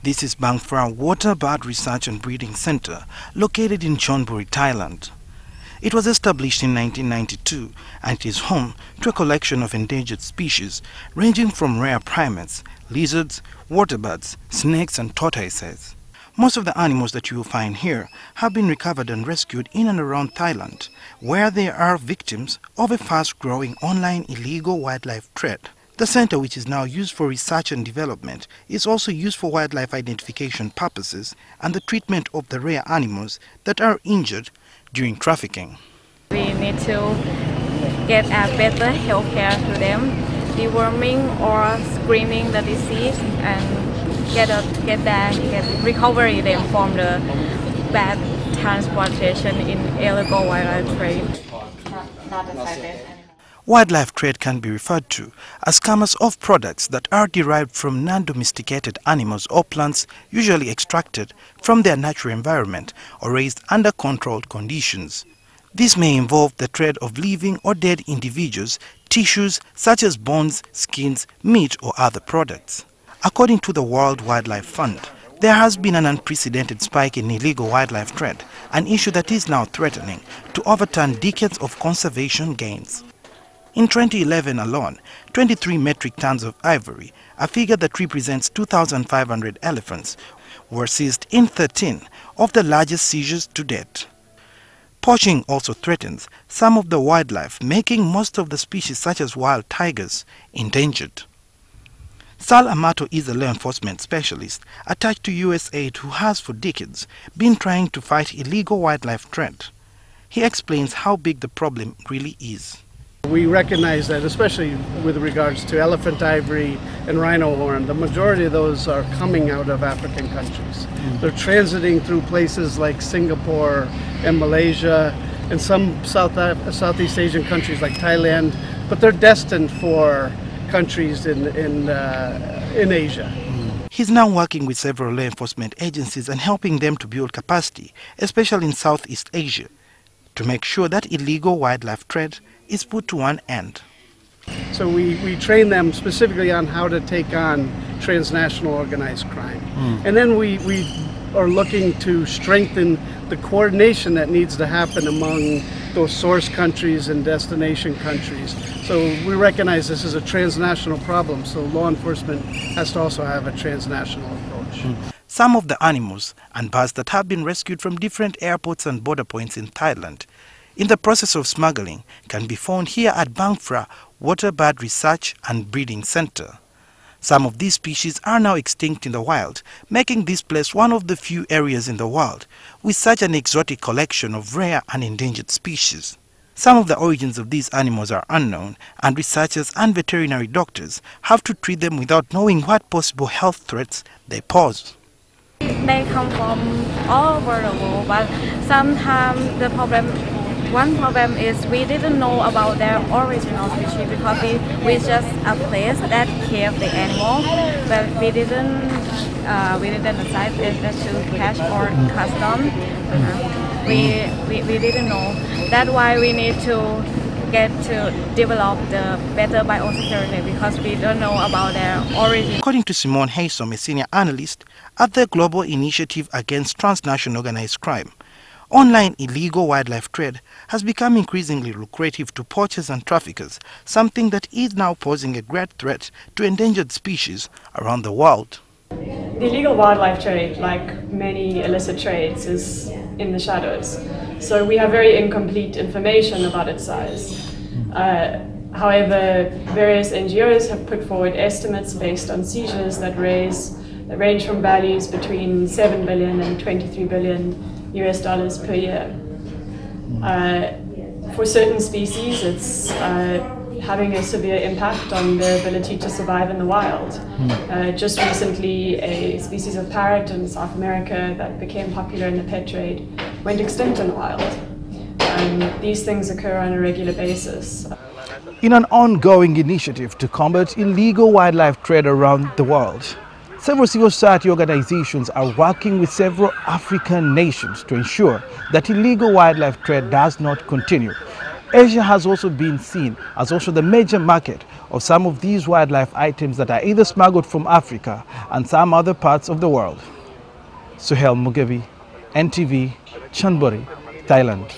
This is Bangphra Water Bird Research and Breeding Center, located in Chonburi, Thailand. It was established in 1992 and it is home to a collection of endangered species ranging from rare primates, lizards, water birds, snakes and tortoises. Most of the animals that you will find here have been recovered and rescued in and around Thailand, where they are victims of a fast-growing online illegal wildlife trade. The center, which is now used for research and development, is also used for wildlife identification purposes and the treatment of the rare animals that are injured during trafficking. We need to get a better health care to them, deworming or screening the disease, and get recovery them from the bad transportation in illegal wildlife trade. Wildlife trade can be referred to as commerce of products that are derived from non-domesticated animals or plants usually extracted from their natural environment or raised under controlled conditions. This may involve the trade of living or dead individuals, tissues such as bones, skins, meat or other products. According to the World Wildlife Fund, there has been an unprecedented spike in illegal wildlife trade, an issue that is now threatening to overturn decades of conservation gains. In 2011 alone, 23 metric tons of ivory, a figure that represents 2,500 elephants, were seized in 13 of the largest seizures to date. Poaching also threatens some of the wildlife, making most of the species such as wild tigers endangered. Sal Amato is a law enforcement specialist attached to USAID who has for decades been trying to fight illegal wildlife trade. He explains how big the problem really is. We recognize that, especially with regards to elephant ivory and rhino horn, the majority of those are coming out of African countries. They're transiting through places like Singapore and Malaysia and some Southeast Asian countries like Thailand, but they're destined for countries in Asia. He's now working with several law enforcement agencies and helping them to build capacity, especially in Southeast Asia, to make sure that illegal wildlife trade is put to one end. So we train them specifically on how to take on transnational organized crime. And then we are looking to strengthen the coordination that needs to happen among those source countries and destination countries. So we recognize this is a transnational problem, so law enforcement has to also have a transnational approach. Some of the animals and birds that have been rescued from different airports and border points in Thailand in the process of smuggling can be found here at Bangphra Water Bird Research and Breeding Center. Some of these species are now extinct in the wild, making this place one of the few areas in the world with such an exotic collection of rare and endangered species. Some of the origins of these animals are unknown, and researchers and veterinary doctors have to treat them without knowing what possible health threats they pose. They come from all over the world, but sometimes one problem is we didn't know about their original species because we just a place that kept the animal, but we didn't decide to catch or custom. We didn't know. That's why we need to get to develop the better biosecurity because we don't know about their origin. According to Simone Haysom, a senior analyst at the Global Initiative Against Transnational Organized Crime, online illegal wildlife trade has become increasingly lucrative to poachers and traffickers, something that is now posing a great threat to endangered species around the world. The illegal wildlife trade, like many illicit trades, is in the shadows. So we have very incomplete information about its size. However, various NGOs have put forward estimates based on seizures that range from values between 7 billion and 23 billion US dollars per year. For certain species, it's having a severe impact on their ability to survive in the wild. Just recently, a species of parrot in South America that became popular in the pet trade went extinct in the wild. These things occur on a regular basis. In an ongoing initiative to combat illegal wildlife trade around the world, several civil society organizations are working with several African nations to ensure that illegal wildlife trade does not continue. Asia has also been seen as also the major market of some of these wildlife items that are either smuggled from Africa and some other parts of the world. Suhail Mugabi, NTV, Chonburi, Thailand.